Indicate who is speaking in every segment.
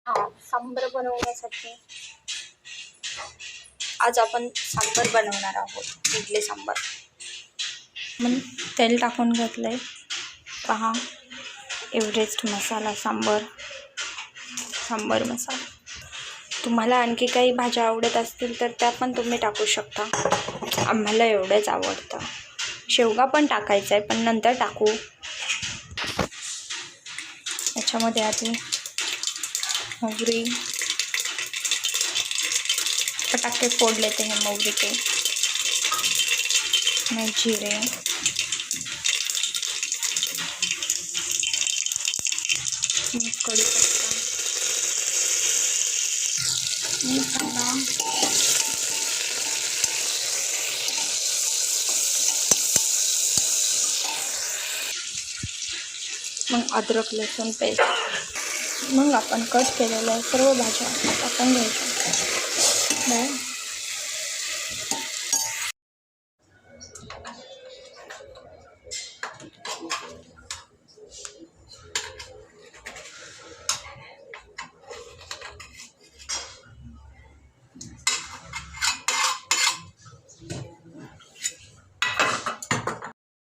Speaker 1: सांबर बनवण्यासाठी आज आपण सांबर बनवणार आहोत, इडली सांबर. मग तेल टाकून घेतलंय. पहा, एव्हरेस्ट मसाला सांबर मसाला. तुम्हाला आणखी काही भाज्या आवडत असतील तर त्या पण तुम्ही टाकू शकता. आम्हाला एवढंच आवडतं. शेवगा पण टाकायचा आहे, पण नंतर टाकू. याच्यामध्ये आधी मोहरी, पटाके फोड़ लेते हैं मोहरी के. में जीरे, कढीपत्ता, मग अद्रक लसूण पेस्ट. मग आपण कट केलेल्या सर्व भाज्या टाकून घ्यायच्या.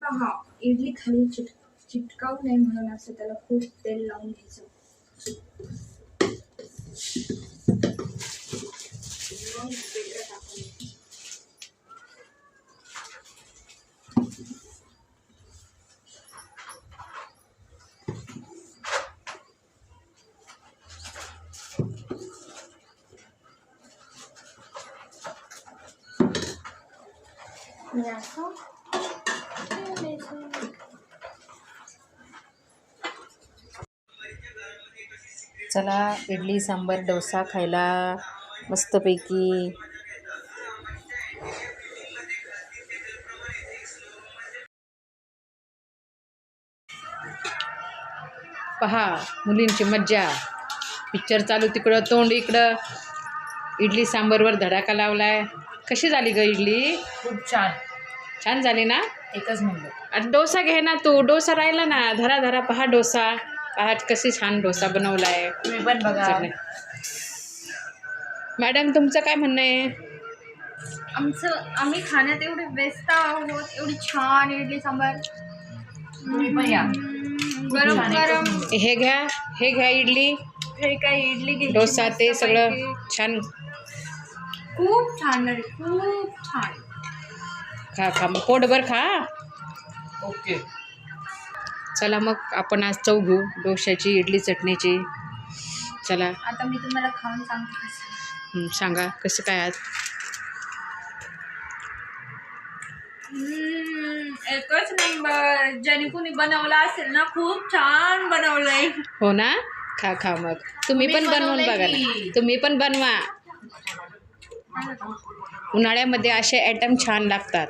Speaker 1: पहा, इडली खाली चिटकावू नये म्हणून असं त्याला खूप तेल लावून घ्यायचं.
Speaker 2: चला इडली सांबर डोसा खायला मस्तपैकी. पहा मुलींची मज्जा. पिक्चर चालू तिकडं, तोंड इकडं. इडली सांबरवर धडाका लावलाय. कशी झाली ग इडली?
Speaker 3: खूप छान.
Speaker 2: छान झाली ना?
Speaker 3: एकच नंबर.
Speaker 2: आणि डोसा घे ना तू. डोसा राहिला ना. धरा धरा. पहा डोसा. पहा कशी छान डोसा बनवलाय.
Speaker 3: तुम्ही पण बघा.
Speaker 2: मॅडम तुमचं काय म्हणणं आहे?
Speaker 1: आम्ही खाण्यात एवढे व्यस्त आहोत. एवढी छान इडली सांबार.
Speaker 3: तुम्ही पण या.
Speaker 1: गरम गरम.
Speaker 2: हे घ्या इडली.
Speaker 1: हे काय इडली घ्यायची,
Speaker 2: डोसा ते सगळं छान.
Speaker 1: खूप छान झाली, खूप छान.
Speaker 2: खा मग पोटभर खा.
Speaker 3: ओके.
Speaker 2: चला मग आपण आज चव घेऊ डोश्याची, इडली चटणीची. चला
Speaker 1: आता मी तुम्हाला खाऊन सांगते.
Speaker 2: सांगा कसं काय आज.
Speaker 1: एकच नंबर. ज्याने कुणी बनवला असेल ना, खूप छान बनवलंय.
Speaker 2: हो ना? खा मग. तुम्ही पण बनवून बघा ना. तुम्ही पण बनवा. उन्हाळ्यामध्ये असे आयटम छान लागतात.